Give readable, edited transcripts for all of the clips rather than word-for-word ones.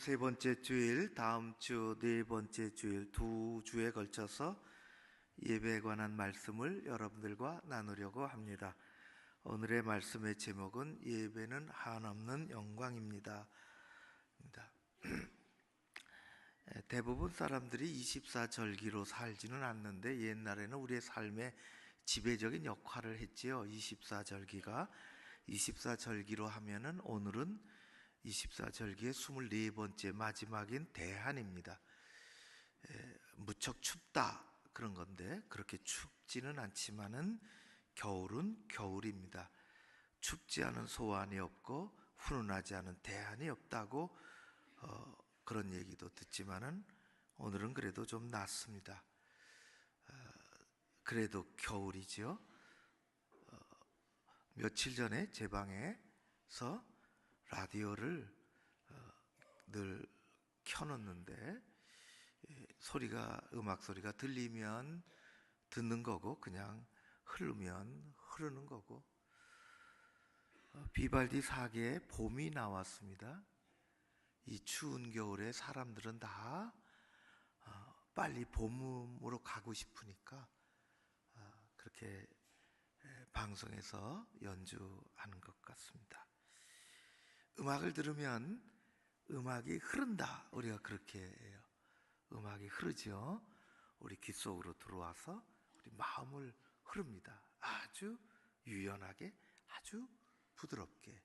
오늘 세 번째 주일, 다음 주 네 번째 주일, 두 주에 걸쳐서 예배에 관한 말씀을 여러분들과 나누려고 합니다. 오늘의 말씀의 제목은 예배는 한없는 영광입니다. 대부분 사람들이 24절기로 살지는 않는데 옛날에는 우리의 삶에 지배적인 역할을 했지요. 24절기로 하면은 오늘은 24절기의 24번째 마지막인 대한입니다. 무척 춥다 그런 건데 그렇게 춥지는 않지만은 겨울은 겨울입니다. 춥지 않은 소환이 없고 훈훈하지 않은 대한이 없다고 그런 얘기도 듣지만은 오늘은 그래도 좀 낫습니다. 그래도 겨울이죠. 며칠 전에 제 방에서 라디오를 늘 켜놓는데 음악 소리가 들리면 듣는 거고 그냥 흐르면 흐르는 거고, 비발디 사계의 봄이 나왔습니다. 이 추운 겨울에 사람들은 다 빨리 봄으로 가고 싶으니까 그렇게 방송에서 연주하는 것 같습니다. 음악을 들으면 음악이 흐른다, 우리가 그렇게 해요. 음악이 흐르죠. 우리 귀 속으로 들어와서 우리 마음을 흐릅니다. 아주 유연하게, 아주 부드럽게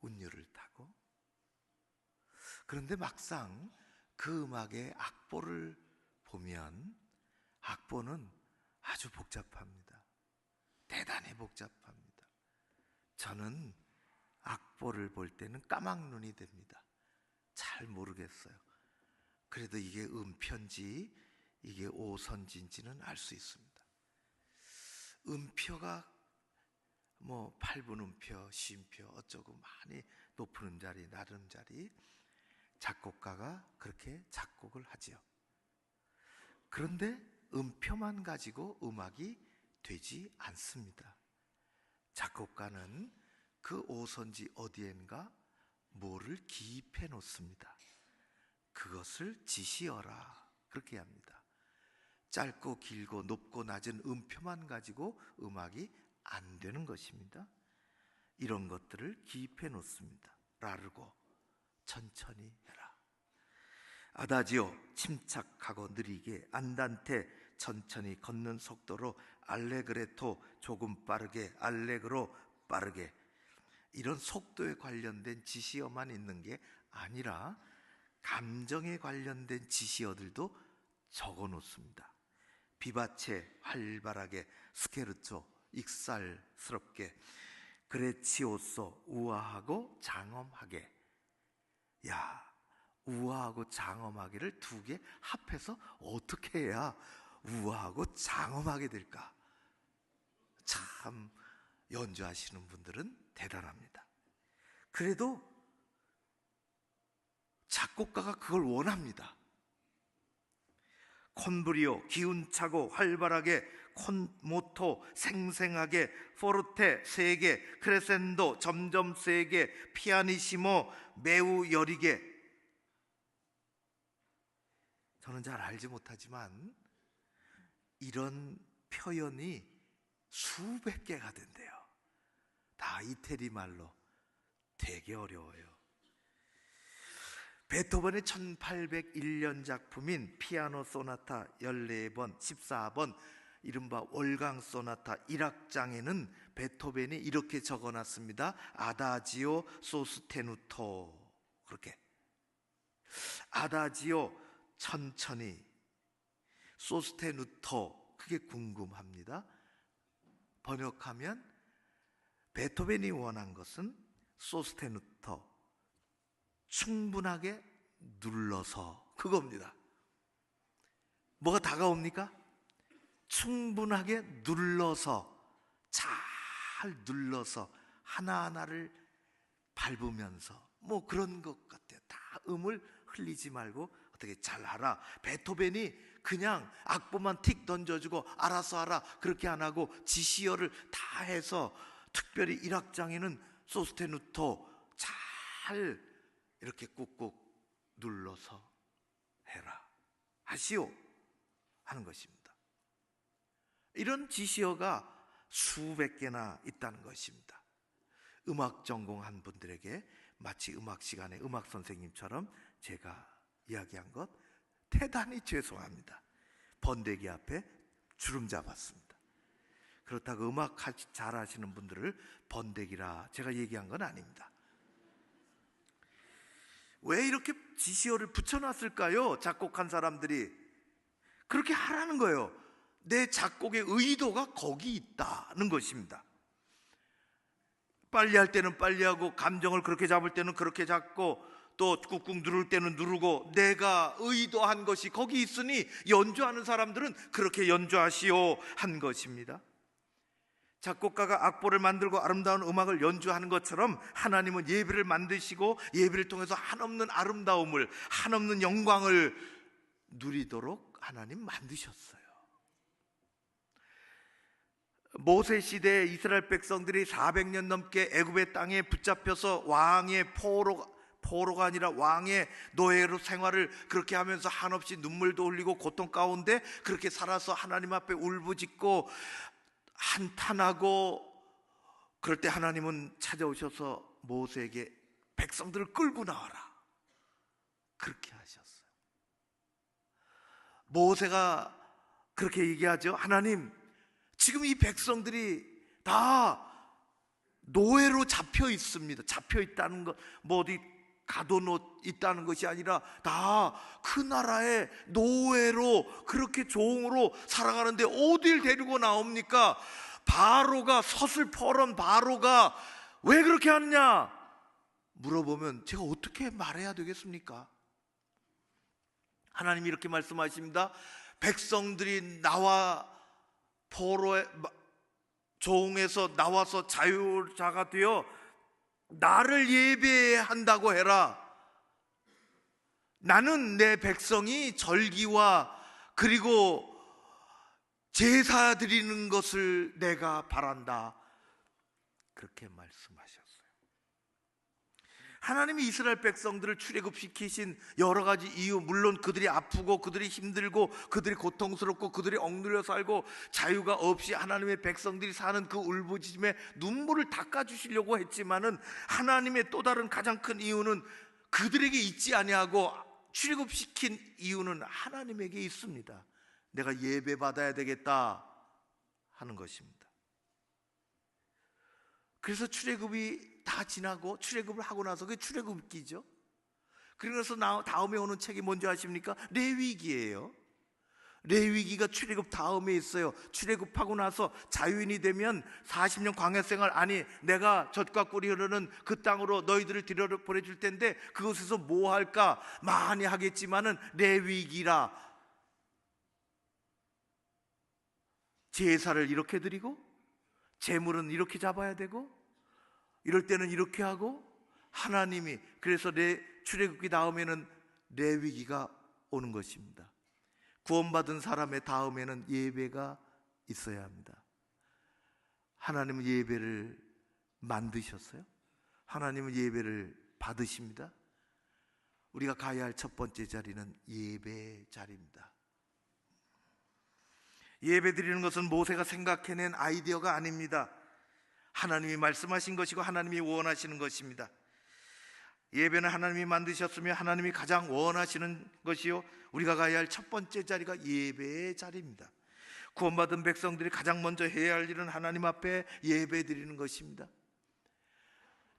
운율을 타고. 그런데 막상 그 음악의 악보를 보면 악보는 아주 복잡합니다. 대단히 복잡합니다. 저는 악보를 볼 때는 까막눈이 됩니다. 잘 모르겠어요. 그래도 이게 음표인지 이게 오선지인지는 알 수 있습니다. 음표가 뭐 8분 음표, 쉼표 어쩌고 많이 높은 음자리, 낮은 음자리, 작곡가가 그렇게 작곡을 하지요. 그런데 음표만 가지고 음악이 되지 않습니다. 작곡가는 그 오선지 어디엔가 뭐를 기입해 놓습니다. 그것을 지시어라, 그렇게 합니다. 짧고 길고 높고 낮은 음표만 가지고 음악이 안 되는 것입니다. 이런 것들을 기입해 놓습니다. 라르고, 천천히 해라. 아다지오, 침착하고 느리게. 안단테, 천천히 걷는 속도로. 알레그레토, 조금 빠르게. 알레그로, 빠르게. 이런 속도에 관련된 지시어만 있는 게 아니라 감정에 관련된 지시어들도 적어 놓습니다. 비바체, 활발하게. 스케르초, 익살스럽게. 그레치오소, 우아하고 장엄하게. 야, 우아하고 장엄하게를 두 개 합해서 어떻게 해야 우아하고 장엄하게 될까? 참 연주하시는 분들은 대단합니다. 그래도 작곡가가 그걸 원합니다. 콘브리오, 기운차고 활발하게. 콘모토, 생생하게. 포르테, 세게. 크레센도, 점점 세게. 피아니시모, 매우 여리게. 저는 잘 알지 못하지만 이런 표현이 수백 개가 된대요. 다 이태리 말로. 되게 어려워요. 베토벤의 1801년 작품인 피아노 소나타 14번, 14번, 이른바 월강 소나타 1악장에는 베토벤이 이렇게 적어놨습니다. 아다지오 소스테누토. 그렇게. 아다지오, 천천히. 소스테누토, 그게 궁금합니다. 번역하면 베토벤이 원한 것은 소스테누토, 충분하게 눌러서, 그겁니다. 뭐가 다가옵니까? 충분하게 눌러서, 잘 눌러서 하나하나를 밟으면서 뭐 그런 것 같아요. 다 음을 흘리지 말고 어떻게 잘하라. 베토벤이 그냥 악보만 틱 던져주고 알아서 하라 그렇게 안 하고 지시어를 다 해서, 특별히 1악장에는 소스테누토 잘 이렇게 꾹꾹 하시오 하는 것입니다. 이런 지시어가 수백 개나 있다는 것입니다. 음악 전공한 분들에게 마치 음악 시간에 음악 선생님처럼 제가 이야기한 것 대단히 죄송합니다. 번데기 앞에 주름 잡았습니다. 그렇다고 음악 잘 하시는 분들을 번데기라 제가 얘기한 건 아닙니다. 왜 이렇게 지시어를 붙여놨을까요? 작곡한 사람들이 그렇게 하라는 거예요. 내 작곡의 의도가 거기 있다는 것입니다. 빨리 할 때는 빨리 하고, 감정을 그렇게 잡을 때는 그렇게 잡고, 또 꾹꾹 누를 때는 누르고, 내가 의도한 것이 거기 있으니 연주하는 사람들은 그렇게 연주하시오 한 것입니다. 작곡가가 악보를 만들고 아름다운 음악을 연주하는 것처럼 하나님은 예배를 만드시고 예배를 통해서 한없는 아름다움을, 한없는 영광을 누리도록 하나님 만드셨어요. 모세 시대에 이스라엘 백성들이 400년 넘게 애굽의 땅에 붙잡혀서 왕의 포로가 아니라 왕의 노예로 생활을 그렇게 하면서 한없이 눈물도 흘리고 고통 가운데 그렇게 살아서 하나님 앞에 울부짖고 한탄하고, 그럴 때 하나님은 찾아오셔서 모세에게 백성들을 끌고 나와라 그렇게 하셨어요. 모세가 그렇게 얘기하죠. 하나님, 지금 이 백성들이 다 노예로 잡혀 있습니다. 잡혀 있다는 것, 뭐 어디 가둬놓 있다는 것이 아니라 다 그 나라의 노예로, 그렇게 종으로 살아가는데 어딜 데리고 나옵니까? 바로가, 서슬퍼런 바로가 왜 그렇게 하느냐 물어보면 제가 어떻게 말해야 되겠습니까? 하나님이 이렇게 말씀하십니다. 백성들이 나와 포로의 종에서 나와서 자유자가 되어 나를 예배한다고 해라. 나는 내 백성이 절기와 그리고 제사 드리는 것을 내가 바란다. 그렇게 말씀하셨어요. 하나님이 이스라엘 백성들을 출애굽시키신 여러 가지 이유, 물론 그들이 아프고 그들이 힘들고 그들이 고통스럽고 그들이 억눌려 살고 자유가 없이 하나님의 백성들이 사는 그 울부짖음에 눈물을 닦아주시려고 했지만은, 하나님의 또 다른 가장 큰 이유는 그들에게 있지 아니하고 출애굽시킨 이유는 하나님에게 있습니다. 내가 예배 받아야 되겠다 하는 것입니다. 그래서 출애굽이 다 지나고, 출애굽을 하고 나서 그게 출애굽기죠. 그래서 다음에 오는 책이 뭔지 아십니까? 레위기예요. 레위기가 출애굽 다음에 있어요. 출애굽하고 나서 자유인이 되면 40년 광야 생활, 아니 내가 젖과 꿀이 흐르는 그 땅으로 너희들을 들여보내줄 텐데 그곳에서 뭐 할까 많이 하겠지만은 레위기라, 제사를 이렇게 드리고 제물은 이렇게 잡아야 되고 이럴 때는 이렇게 하고, 하나님이 그래서 출애굽기 다음에는 레위기가 오는 것입니다. 구원받은 사람의 다음에는 예배가 있어야 합니다. 하나님은 예배를 만드셨어요. 하나님은 예배를 받으십니다. 우리가 가야 할 첫 번째 자리는 예배 자리입니다. 예배 드리는 것은 모세가 생각해낸 아이디어가 아닙니다. 하나님이 말씀하신 것이고 하나님이 원하시는 것입니다. 예배는 하나님이 만드셨으며 하나님이 가장 원하시는 것이요, 우리가 가야 할 첫 번째 자리가 예배의 자리입니다. 구원받은 백성들이 가장 먼저 해야 할 일은 하나님 앞에 예배 드리는 것입니다.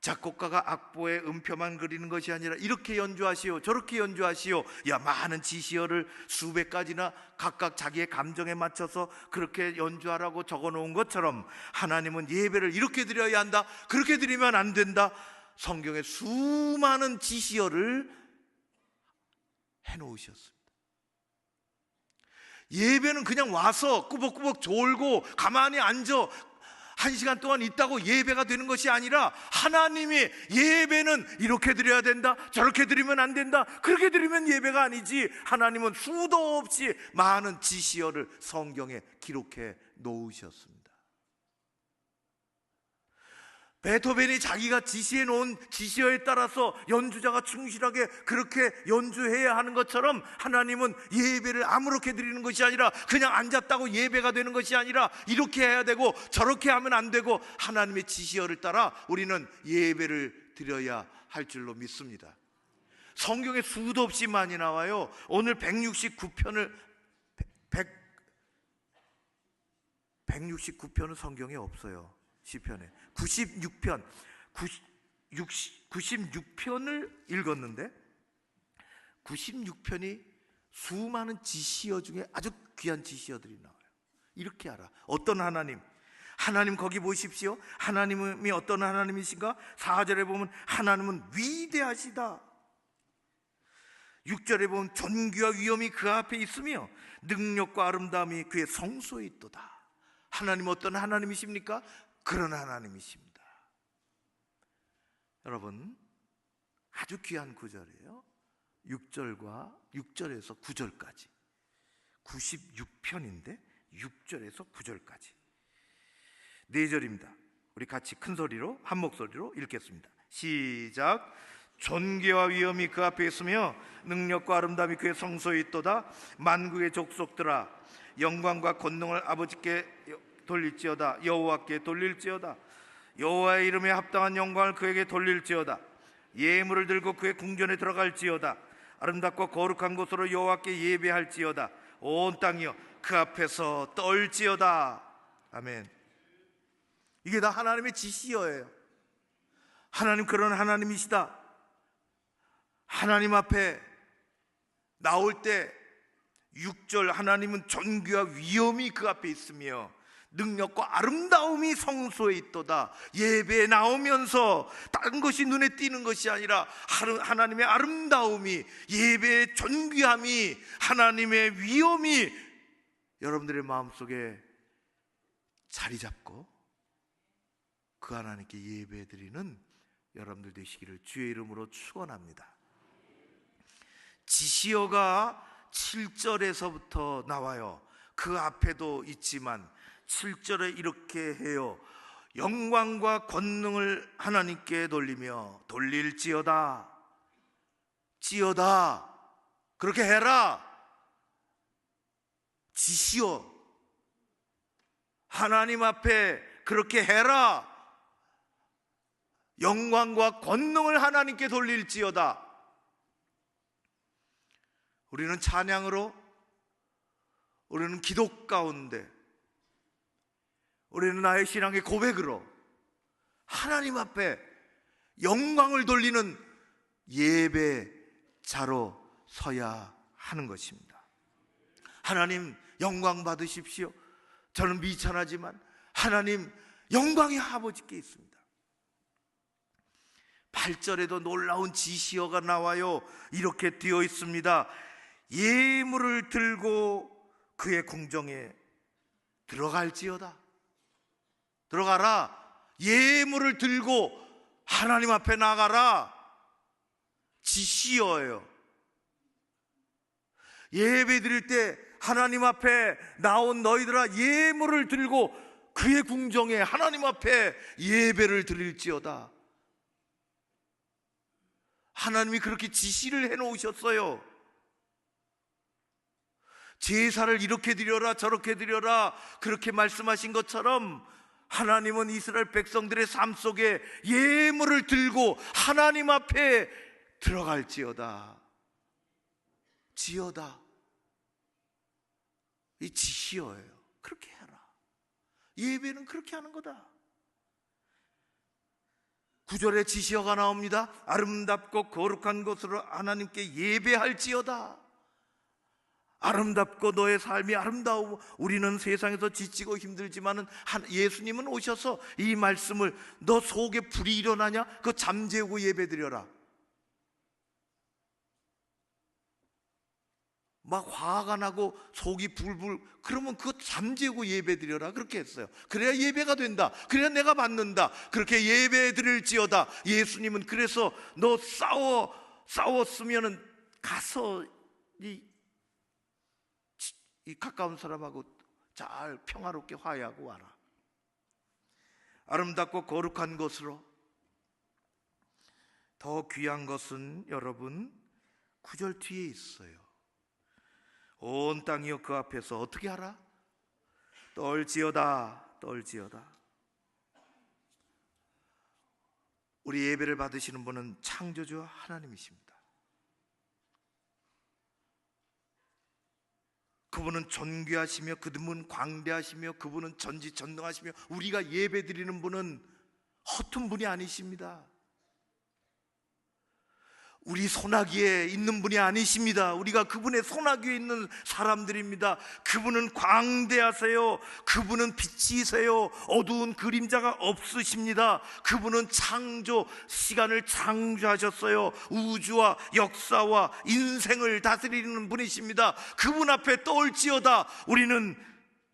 작곡가가 악보에 음표만 그리는 것이 아니라 이렇게 연주하시오, 저렇게 연주하시오, 많은 지시어를 수백 가지나 각각 자기의 감정에 맞춰서 그렇게 연주하라고 적어놓은 것처럼, 하나님은 예배를 이렇게 드려야 한다, 그렇게 드리면 안 된다, 성경에 수많은 지시어를 해놓으셨습니다. 예배는 그냥 와서 꾸벅꾸벅 졸고 가만히 앉아 1시간 동안 있다고 예배가 되는 것이 아니라, 하나님이 예배는 이렇게 드려야 된다, 저렇게 드리면 안 된다, 그렇게 드리면 예배가 아니지. 하나님은 수도 없이 많은 지시어를 성경에 기록해 놓으셨습니다. 베토벤이 자기가 지시해 놓은 지시어에 따라서 연주자가 충실하게 그렇게 연주해야 하는 것처럼 하나님은 예배를 아무렇게 드리는 것이 아니라 그냥 앉았다고 예배가 되는 것이 아니라 이렇게 해야 되고 저렇게 하면 안 되고 하나님의 지시어를 따라 우리는 예배를 드려야 할 줄로 믿습니다. 성경에 수도 없이 많이 나와요. 오늘 169편을 169편은 성경에 없어요. 시편에 96편을 읽었는데 96편이 수많은 지시어 중에 아주 귀한 지시어들이 나와요. 이렇게 알아. 어떤 하나님 거기 보십시오. 하나님이 어떤 하나님이신가? 4절에 보면 하나님은 위대하시다. 6절에 보면 존귀와 위엄이 그 앞에 있으며 능력과 아름다움이 그의 성소에 있도다. 하나님 어떤 하나님이십니까? 그런 하나님이십니다. 여러분, 아주 귀한 구절이에요. 6절에서 9절까지 96편인데 6절에서 9절까지 4절입니다. 우리 같이 큰 소리로 한 목소리로 읽겠습니다. 시작. 존귀와 위엄이 그 앞에 있으며 능력과 아름다움이 그의 성소에 있도다. 만국의 족속들아 영광과 권능을 아버지께 돌릴지어다. 여호와께 돌릴지어다. 여호와의 이름에 합당한 영광을 그에게 돌릴지어다. 예물을 들고 그의 궁전에 들어갈지어다. 아름답고 거룩한 곳으로 여호와께 예배할지어다. 온 땅이여 그 앞에서 떨지어다. 아멘. 이게 다 하나님의 지시어예요. 하나님 그런 하나님이시다. 하나님 앞에 나올 때 6절 하나님은 존귀와 위엄이 그 앞에 있으며 능력과 아름다움이 성소에 있도다. 예배에 나오면서 다른 것이 눈에 띄는 것이 아니라 하나님의 아름다움이, 예배의 존귀함이, 하나님의 위엄이 여러분들의 마음속에 자리 잡고 그 하나님께 예배드리는 여러분들 되시기를 주의 이름으로 축원합니다. 지시어가 7절에서부터 나와요. 그 앞에도 있지만 7절에 이렇게 해요. 영광과 권능을 하나님께 돌리며 돌릴지어다. 지어다. 그렇게 해라. 지시어. 하나님 앞에 그렇게 해라. 영광과 권능을 하나님께 돌릴지어다. 우리는 찬양으로, 우리는 기도 가운데, 우리는 나의 신앙의 고백으로 하나님 앞에 영광을 돌리는 예배자로 서야 하는 것입니다. 하나님 영광 받으십시오. 저는 미천하지만 하나님 영광이 아버지께 있습니다. 8절에도 놀라운 지시어가 나와요. 이렇게 되어 있습니다. 예물을 들고 그의 궁정에 들어갈지어다. 들어가라. 예물을 들고 하나님 앞에 나가라. 지시어예요. 예배 드릴 때 하나님 앞에 나온 너희들아 예물을 들고 그의 궁정에 하나님 앞에 예배를 드릴지어다. 하나님이 그렇게 지시를 해놓으셨어요. 제사를 이렇게 드려라 저렇게 드려라 그렇게 말씀하신 것처럼 하나님은 이스라엘 백성들의 삶 속에 예물을 들고 하나님 앞에 들어갈지어다. 지어다. 이 지시어예요. 그렇게 해라. 예배는 그렇게 하는 거다. 9절에 지시어가 나옵니다. 아름답고 거룩한 곳으로 하나님께 예배할지어다. 아름답고 너의 삶이 아름다우고 우리는 세상에서 지치고 힘들지만은 예수님은 오셔서 이 말씀을 너 속에 불이 일어나냐? 그거 잠재우고 예배드려라. 막 화가 나고 속이 불불 그러면 그거 잠재우고 예배드려라 그렇게 했어요. 그래야 예배가 된다. 그래야 내가 받는다. 그렇게 예배드릴지어다. 예수님은 그래서 너 싸웠으면은 가서 이 가까운 사람하고 잘 평화롭게 화해하고 와라. 아름답고 거룩한 것으로. 더 귀한 것은 여러분 9절 뒤에 있어요. 온 땅이여 그 앞에서 어떻게 하라? 떨지어다, 떨지어다. 우리 예배를 받으시는 분은 창조주 하나님이십니다. 그분은 존귀하시며 그분은 광대하시며 그분은 전지전능하시며 우리가 예배드리는 분은 허튼 분이 아니십니다. 우리 손아귀에 있는 분이 아니십니다. 우리가 그분의 손아귀에 있는 사람들입니다. 그분은 광대하세요. 그분은 빛이세요. 어두운 그림자가 없으십니다. 그분은 창조, 시간을 창조하셨어요. 우주와 역사와 인생을 다스리는 분이십니다. 그분 앞에 떨지어다. 우리는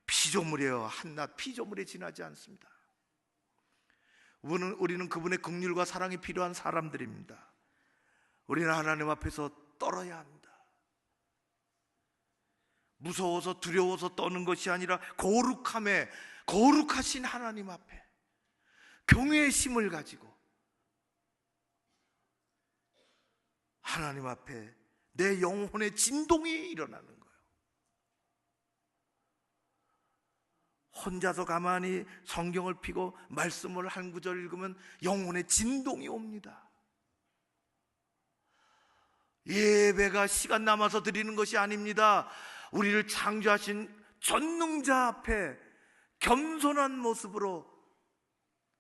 피조물이에요. 한낱 피조물에 지나지 않습니다. 우리는 그분의 긍휼과 사랑이 필요한 사람들입니다. 우리는 하나님 앞에서 떨어야 합니다. 무서워서 두려워서 떠는 것이 아니라 거룩하신 하나님 앞에 경외의 심을 가지고 하나님 앞에 내 영혼의 진동이 일어나는 거예요. 혼자서 가만히 성경을 펴고 말씀을 한 구절 읽으면 영혼의 진동이 옵니다. 예배가 시간 남아서 드리는 것이 아닙니다. 우리를 창조하신 전능자 앞에 겸손한 모습으로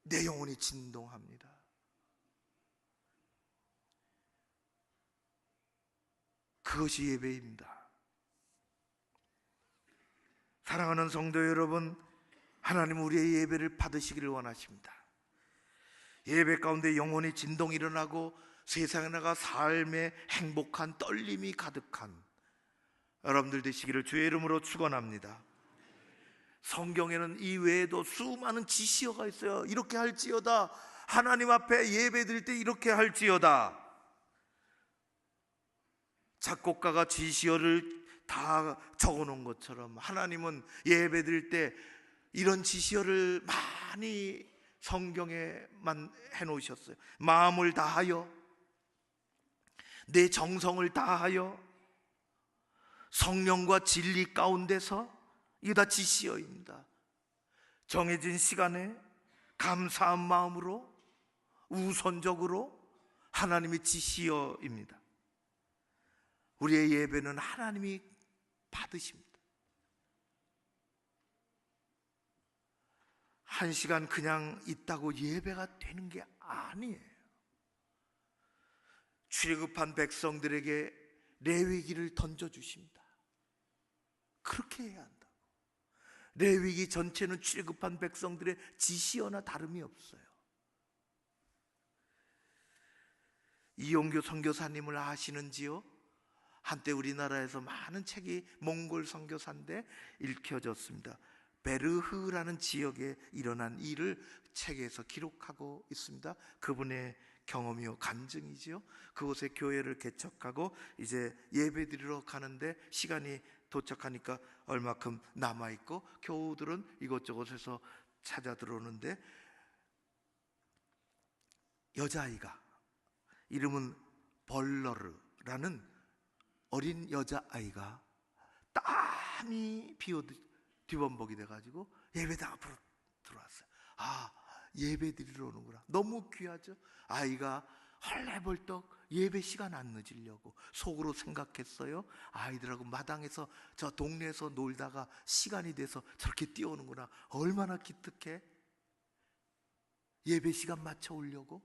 내 영혼이 진동합니다. 그것이 예배입니다. 사랑하는 성도 여러분, 하나님 우리의 예배를 받으시기를 원하십니다. 예배 가운데 영혼의 진동이 일어나고 세상에 나가 삶의 행복한 떨림이 가득한 여러분들 되시기를 주의 이름으로 축원합니다. 성경에는 이 외에도 수많은 지시어가 있어요. 이렇게 할지어다. 하나님 앞에 예배 드릴 때 이렇게 할지어다. 작곡가가 지시어를 다 적어놓은 것처럼 하나님은 예배 드릴 때 이런 지시어를 많이 성경에만 해놓으셨어요. 마음을 다하여, 내 정성을 다하여, 성령과 진리 가운데서, 이게 다 지시어입니다. 정해진 시간에 감사한 마음으로 우선적으로 하나님의 지시어입니다. 우리의 예배는 하나님이 받으십니다. 한 시간 그냥 있다고 예배가 되는 게 아니에요. 출애굽한 백성들에게 레위기를 던져주십니다. 그렇게 해야 한다. 레위기 전체는 출애굽한 백성들의 지시어나 다름이 없어요. 이용규 선교사님을 아시는지요? 한때 우리나라에서 많은 책이 몽골 선교사인데 읽혀졌습니다. 베르흐라는 지역에 일어난 일을 책에서 기록하고 있습니다. 그분의 경험이요, 간증이지요. 그곳에 교회를 개척하고 이제 예배드리러 가는데 시간이 도착하니까 얼마큼 남아있고 교우들은 이곳저곳에서 찾아 들어오는데 여자아이가, 이름은 벌러르라는 어린 여자아이가 땀이 뒤범벅이 돼가지고 예배당 앞으로 들어왔어요. 아, 예배 드리러 오는구나. 너무 귀하죠. 아이가 헐레벌떡 예배 시간 안 늦으려고 속으로 생각했어요. 아이들하고 마당에서 저 동네에서 놀다가 시간이 돼서 저렇게 뛰어오는구나. 얼마나 기특해. 예배 시간 맞춰 오려고.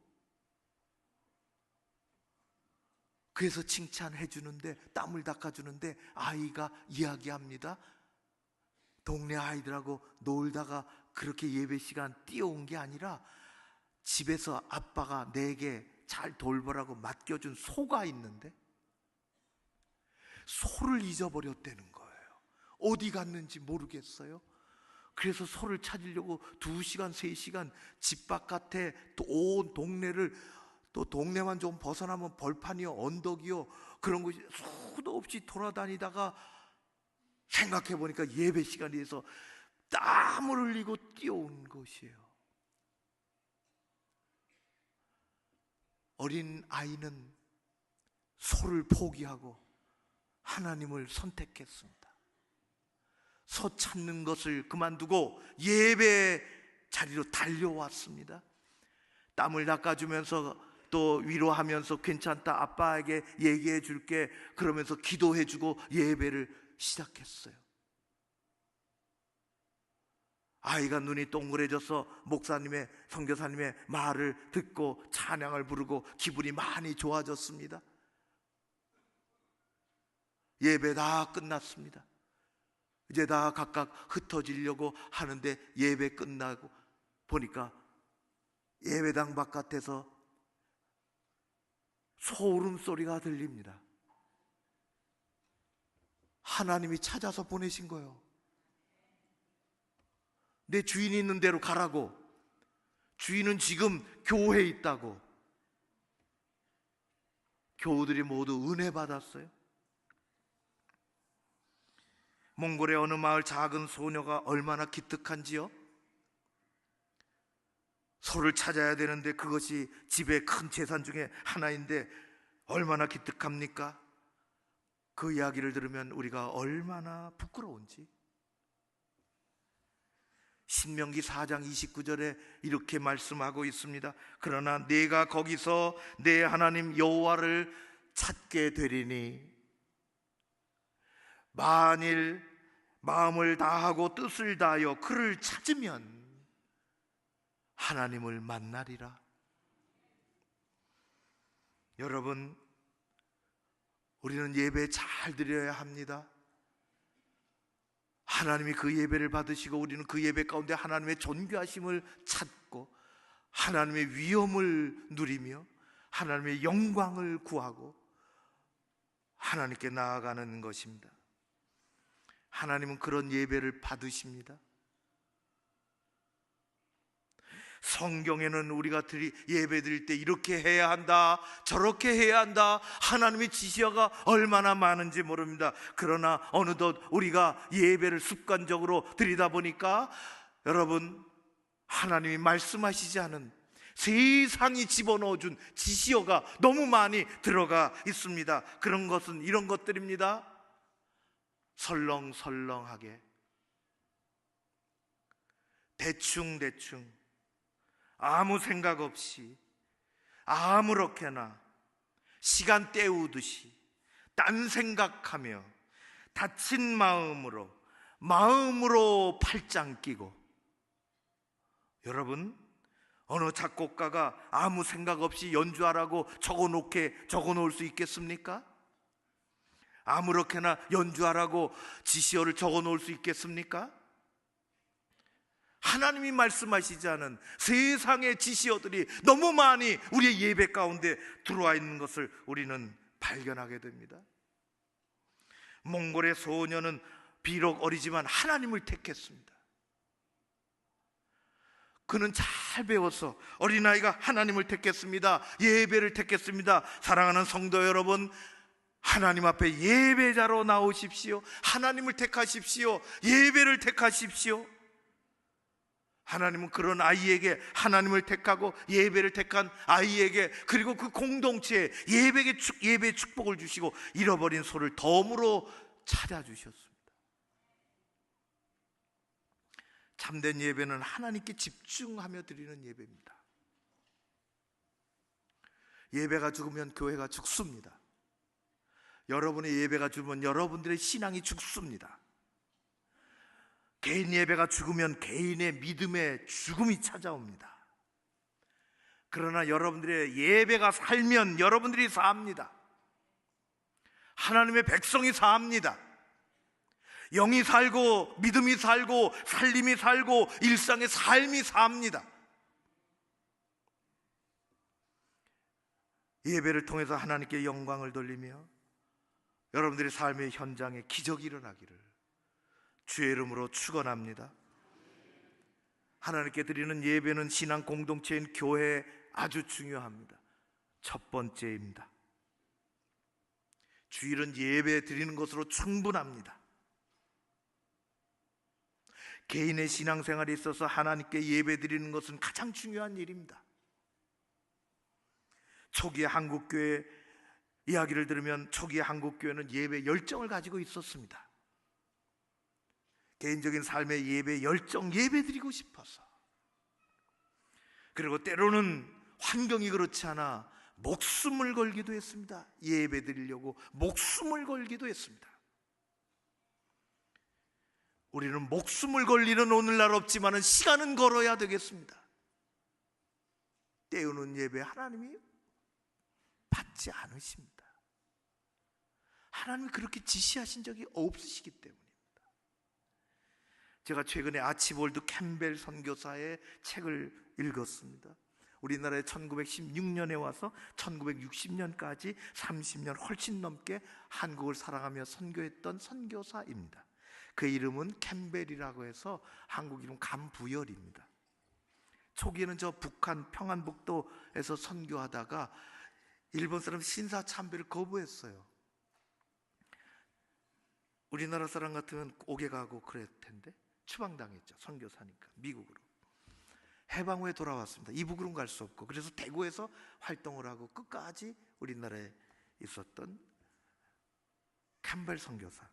그래서 칭찬해 주는데, 땀을 닦아주는데 아이가 이야기합니다. 동네 아이들하고 놀다가 그렇게 예배 시간 뛰어온 게 아니라 집에서 아빠가 내게 잘 돌보라고 맡겨준 소가 있는데 소를 잊어버렸다는 거예요. 어디 갔는지 모르겠어요. 그래서 소를 찾으려고 2시간, 3시간 집 바깥에 온 동네를, 또 동네만 좀 벗어나면 벌판이요, 언덕이요, 그런 곳이 수도 없이 돌아다니다가 생각해 보니까 예배 시간이 돼서 땀을 흘리고 뛰어온 것이에요. 어린 아이는 소를 포기하고 하나님을 선택했습니다. 소 찾는 것을 그만두고 예배 자리로 달려왔습니다. 땀을 닦아주면서 또 위로하면서 괜찮다, 아빠에게 얘기해 줄게, 그러면서 기도해 주고 예배를 시작했어요. 아이가 눈이 동그래져서 목사님의, 선교사님의 말을 듣고 찬양을 부르고 기분이 많이 좋아졌습니다. 예배 다 끝났습니다. 이제 다 각각 흩어지려고 하는데 예배 끝나고 보니까 예배당 바깥에서 소울음 소리가 들립니다. 하나님이 찾아서 보내신 거예요. 내 주인이 있는 대로 가라고. 주인은 지금 교회에 있다고. 교우들이 모두 은혜 받았어요. 몽골의 어느 마을 작은 소녀가 얼마나 기특한지요. 소를 찾아야 되는데 그것이 집의 큰 재산 중에 하나인데 얼마나 기특합니까? 그 이야기를 들으면 우리가 얼마나 부끄러운지. 신명기 4장 29절에 이렇게 말씀하고 있습니다. 그러나 내가 거기서 내 하나님 여호와를 찾게 되리니 만일 마음을 다하고 뜻을 다하여 그를 찾으면 하나님을 만나리라. 여러분, 우리는 예배 잘 드려야 합니다. 하나님이 그 예배를 받으시고 우리는 그 예배 가운데 하나님의 존귀하심을 찾고 하나님의 위엄을 누리며 하나님의 영광을 구하고 하나님께 나아가는 것입니다. 하나님은 그런 예배를 받으십니다. 성경에는 우리가 예배 드릴 때 이렇게 해야 한다, 저렇게 해야 한다, 하나님의 지시가 얼마나 많은지 모릅니다. 그러나 어느덧 우리가 예배를 습관적으로 드리다 보니까 여러분, 하나님이 말씀하시지 않은 세상이 집어넣어준 지시어가 너무 많이 들어가 있습니다. 그런 것은 이런 것들입니다. 설렁설렁하게, 대충대충, 아무 생각 없이, 아무렇게나 시간 때우듯이 딴 생각하며 다친 마음으로 팔짱 끼고. 여러분, 어느 작곡가가 아무 생각 없이 연주하라고 적어놓을 수 있겠습니까? 아무렇게나 연주하라고 지시어를 적어놓을 수 있겠습니까? 하나님이 말씀하시지 않은 세상의 지시어들이 너무 많이 우리의 예배 가운데 들어와 있는 것을 우리는 발견하게 됩니다. 몽골의 소녀는 비록 어리지만 하나님을 택했습니다. 그는 잘 배워서 어린아이가 하나님을 택했습니다. 예배를 택했습니다. 사랑하는 성도 여러분, 하나님 앞에 예배자로 나오십시오. 하나님을 택하십시오. 예배를 택하십시오. 하나님은 그런 아이에게, 하나님을 택하고 예배를 택한 아이에게, 그리고 그 공동체에 예배의 축복을 주시고 잃어버린 소를 덤으로 찾아주셨습니다. 참된 예배는 하나님께 집중하며 드리는 예배입니다. 예배가 죽으면 교회가 죽습니다. 여러분의 예배가 죽으면 여러분들의 신앙이 죽습니다. 개인 예배가 죽으면 개인의 믿음의 죽음이 찾아옵니다. 그러나 여러분들의 예배가 살면 여러분들이 삽니다. 하나님의 백성이 삽니다. 영이 살고 믿음이 살고 살림이 살고 일상의 삶이 삽니다. 예배를 통해서 하나님께 영광을 돌리며 여러분들의 삶의 현장에 기적이 일어나기를 주의 이름으로 축원합니다. 하나님께 드리는 예배는 신앙 공동체인 교회에 아주 중요합니다. 첫 번째입니다. 주일은 예배 드리는 것으로 충분합니다. 개인의 신앙생활에 있어서 하나님께 예배 드리는 것은 가장 중요한 일입니다. 초기의 한국교회 이야기를 들으면 초기의 한국교회는 예배 열정을 가지고 있었습니다. 개인적인 삶의 예배 열정, 예배 드리고 싶어서. 그리고 때로는 환경이 그렇지 않아 목숨을 걸기도 했습니다. 예배 드리려고 목숨을 걸기도 했습니다. 우리는 목숨을 걸리는 오늘날 없지만 시간은 걸어야 되겠습니다. 때우는 예배 하나님이 받지 않으십니다. 하나님이 그렇게 지시하신 적이 없으시기 때문입니다. 제가 최근에 아치볼드 캠벨 선교사의 책을 읽었습니다. 우리나라에 1916년에 와서 1960년까지 30년 훨씬 넘게 한국을 사랑하며 선교했던 선교사입니다. 그 이름은 캠벨이라고 해서 한국 이름 감부열입니다. 초기에는 저 북한 평안북도에서 선교하다가 일본 사람 신사참배를 거부했어요. 우리나라 사람 같으면 옥에 가고 그랬을 텐데 추방당했죠. 선교사니까 미국으로. 해방 후에 돌아왔습니다. 이북으로는 갈 수 없고, 그래서 대구에서 활동을 하고 끝까지 우리나라에 있었던 캠벨 선교사.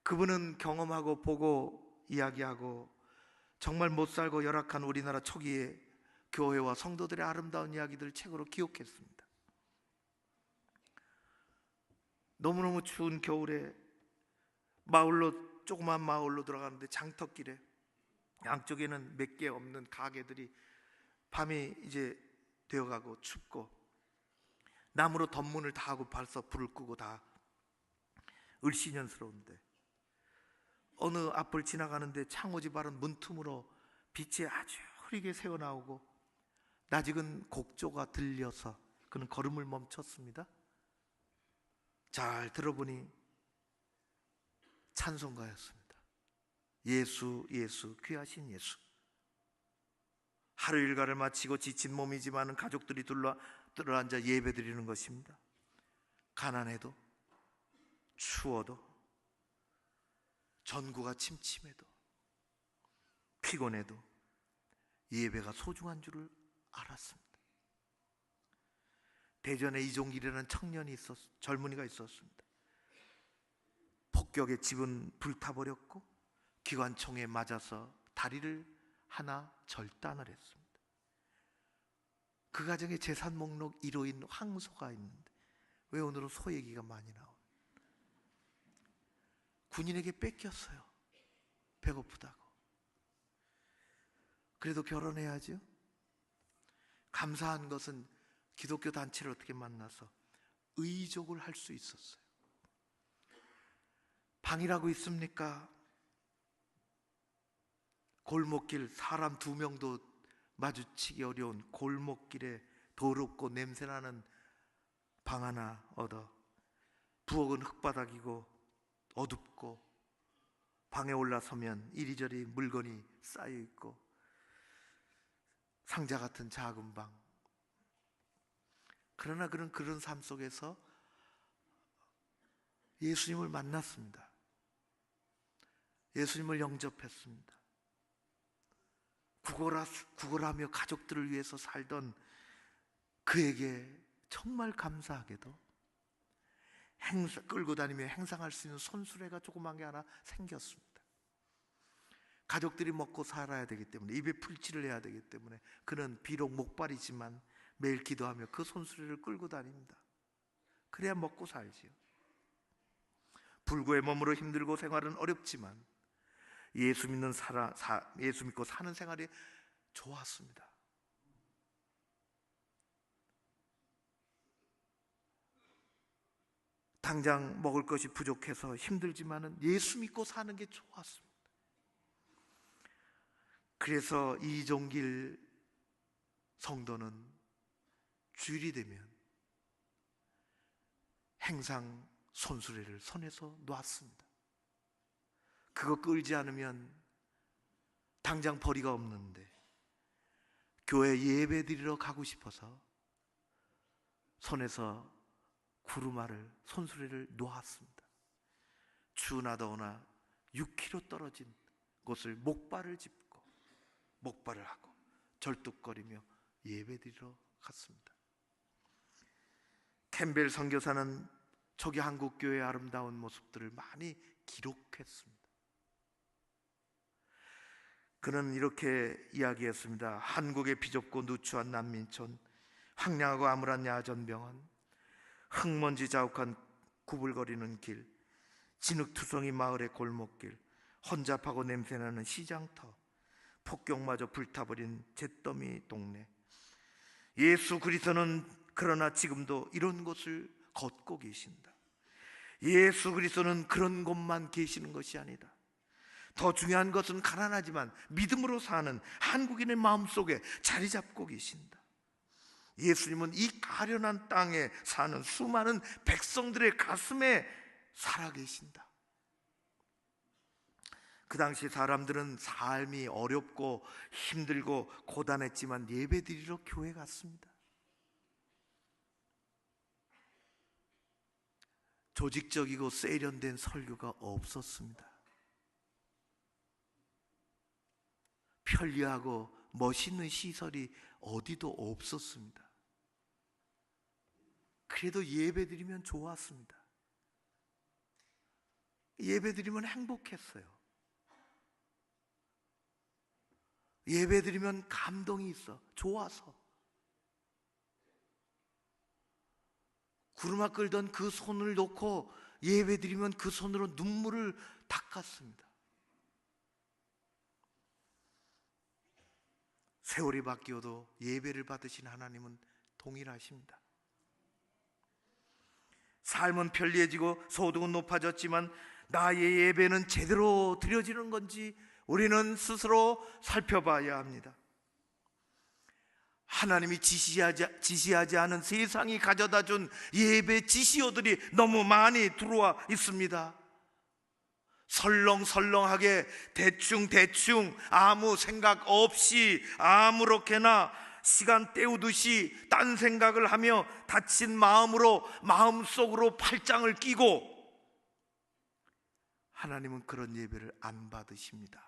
그분은 경험하고 보고 이야기하고 정말 못 살고 열악한 우리나라 초기의 교회와 성도들의 아름다운 이야기들을 책으로 기록했습니다. 너무너무 추운 겨울에 조그만 마을로 들어가는데 장터길에 양쪽에는 몇 개 없는 가게들이 밤이 이제 되어가고 춥고 나무로 덧문을 다 하고 벌써 불을 끄고 다 을씨년스러운데 어느 앞을 지나가는데 창호지 바른 문틈으로 빛이 아주 흐리게 새어나오고 낯익은 곡조가 들려서 그는 걸음을 멈췄습니다. 잘 들어보니 찬송가였습니다. 예수 예수 귀하신 예수. 하루 일과를 마치고 지친 몸이지만 가족들이 들어앉아 예배드리는 것입니다. 가난해도 추워도 전구가 침침해도 피곤해도 예배가 소중한 줄을 알았습니다. 대전에 이종길이라는 젊은이가 있었습니다. 폭격에 집은 불타버렸고 기관총에 맞아서 다리를 하나 절단을 했습니다. 그 가정에 재산 목록 1호인 황소가 있는데 왜 오늘은 소 얘기가 많이 나와요? 군인에게 뺏겼어요. 배고프다고. 그래도 결혼해야죠. 감사한 것은 기독교 단체를 어떻게 만나서 의족을 할 수 있었어요. 방이라고 있습니까? 골목길 사람 2명도 마주치기 어려운 골목길에 더럽고 냄새나는 방 하나 얻어 부엌은 흙바닥이고 어둡고 방에 올라서면 이리저리 물건이 쌓여있고 상자 같은 작은 방. 그러나 그런 삶 속에서 예수님을 만났습니다. 예수님을 영접했습니다. 구걸하며 가족들을 위해서 살던 그에게 정말 감사하게도 끌고 다니며 행상할 수 있는 손수레가 조그만 게 하나 생겼습니다. 가족들이 먹고 살아야 되기 때문에 입에 풀칠을 해야 되기 때문에 그는 비록 목발이지만 매일 기도하며 그 손수레를 끌고 다닙니다. 그래야 먹고 살지요. 불구의 몸으로 힘들고 생활은 어렵지만 예수 믿고 사는 생활이 좋았습니다. 당장 먹을 것이 부족해서 힘들지만은 예수 믿고 사는 게 좋았습니다. 그래서 이종길 성도는 주일이 되면 행상 손수레를 손에서 놨습니다. 그거 끌지 않으면 당장 벌이가 없는데 교회 예배 드리러 가고 싶어서 손에서 구루마를 손수레를 놓았습니다. 추우나 더우나 6km 떨어진 곳을 목발을 짚고 목발을 하고 절뚝거리며 예배 드리러 같습니다. 캠벨 선교사는 초기 한국 교회의 아름다운 모습들을 많이 기록했습니다. 그는 이렇게 이야기했습니다. 한국의 비좁고 누추한 난민촌, 황량하고 암울한 야전병원, 흙먼지 자욱한 구불거리는 길, 진흙투성이 마을의 골목길, 혼잡하고 냄새나는 시장터, 폭격마저 불타버린 잿더미 동네. 예수 그리스도는 그러나 지금도 이런 곳을 걷고 계신다. 예수 그리스도는 그런 곳만 계시는 것이 아니다. 더 중요한 것은 가난하지만 믿음으로 사는 한국인의 마음속에 자리 잡고 계신다. 예수님은 이 가련한 땅에 사는 수많은 백성들의 가슴에 살아계신다. 그 당시 사람들은 삶이 어렵고 힘들고 고단했지만 예배드리러 교회 갔습니다. 조직적이고 세련된 설교가 없었습니다. 편리하고 멋있는 시설이 어디도 없었습니다. 그래도 예배드리면 좋았습니다. 예배드리면 행복했어요. 예배드리면 감동이 있어. 좋아서. 구루마 끌던 그 손을 놓고 예배드리면 그 손으로 눈물을 닦았습니다. 세월이 바뀌어도 예배를 받으신 하나님은 동일하십니다. 삶은 편리해지고 소득은 높아졌지만 나의 예배는 제대로 드려지는 건지 우리는 스스로 살펴봐야 합니다. 하나님이 지시하지 않은 세상이 가져다 준 예배 지시어들이 너무 많이 들어와 있습니다. 설렁설렁하게 대충 아무 생각 없이 아무렇게나 시간 때우듯이 딴 생각을 하며 다친 마음으로 마음속으로 팔짱을 끼고, 하나님은 그런 예배를 안 받으십니다.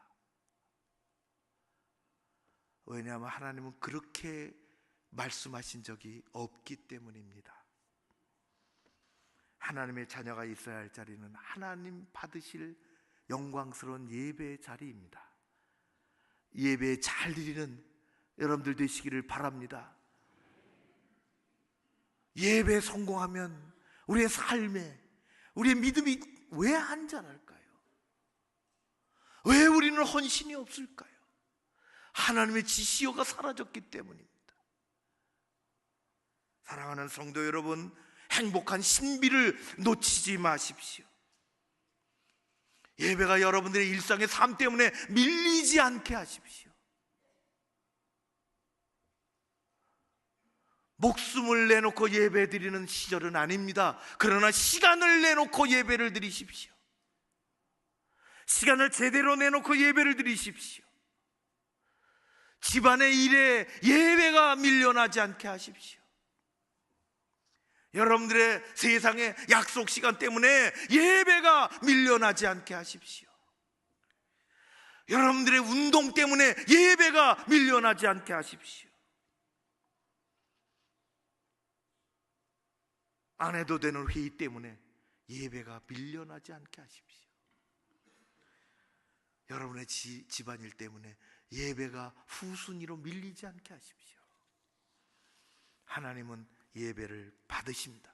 왜냐하면 하나님은 그렇게 말씀하신 적이 없기 때문입니다. 하나님의 자녀가 있어야 할 자리는 하나님 받으실 영광스러운 예배의 자리입니다. 예배 잘 드리는 여러분들 되시기를 바랍니다. 예배에 성공하면 우리의 삶에, 우리의 믿음이 왜 안 자랄까요? 왜 우리는 헌신이 없을까요? 하나님의 지시어가 사라졌기 때문입니다. 사랑하는 성도 여러분, 행복한 신비를 놓치지 마십시오. 예배가 여러분들의 일상의 삶 때문에 밀리지 않게 하십시오. 목숨을 내놓고 예배 드리는 시절은 아닙니다. 그러나 시간을 내놓고 예배를 드리십시오. 시간을 제대로 내놓고 예배를 드리십시오. 집안의 일에 예배가 밀려나지 않게 하십시오. 여러분들의 세상의 약속 시간 때문에 예배가 밀려나지 않게 하십시오. 여러분들의 운동 때문에 예배가 밀려나지 않게 하십시오. 안 해도 되는 회의 때문에 예배가 밀려나지 않게 하십시오. 여러분의 집안일 때문에 예배가 후순위로 밀리지 않게 하십시오. 하나님은 예배를 받으십니다.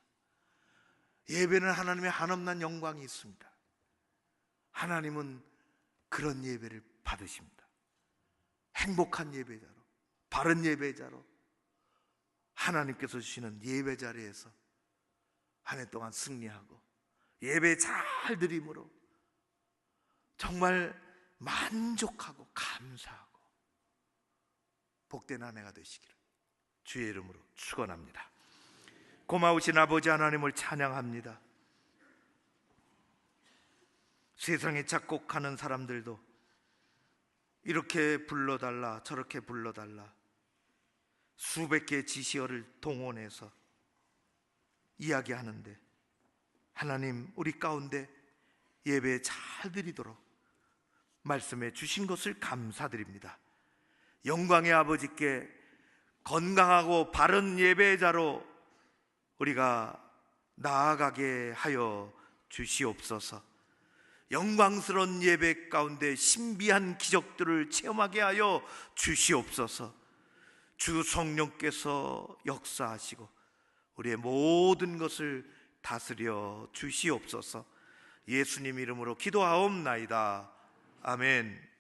예배는 하나님의 한없는 영광이 있습니다. 하나님은 그런 예배를 받으십니다. 행복한 예배자로, 바른 예배자로 하나님께서 주시는 예배 자리에서 한 해 동안 승리하고 예배 잘 드림으로 정말 만족하고 감사하고 복된 한 해가 되시기를 주의 이름으로 축원합니다. 고마우신 아버지 하나님을 찬양합니다. 세상에 작곡하는 사람들도 이렇게 불러달라 저렇게 불러달라 수백 개의 지시어를 동원해서 이야기하는데, 하나님 우리 가운데 예배 잘 드리도록 말씀해 주신 것을 감사드립니다. 영광의 아버지께 건강하고 바른 예배자로 우리가 나아가게 하여 주시옵소서. 영광스러운 예배 가운데 신비한 기적들을 체험하게 하여 주시옵소서. 주 성령께서 역사하시고 우리의 모든 것을 다스려 주시옵소서. 예수님 이름으로 기도하옵나이다. 아멘.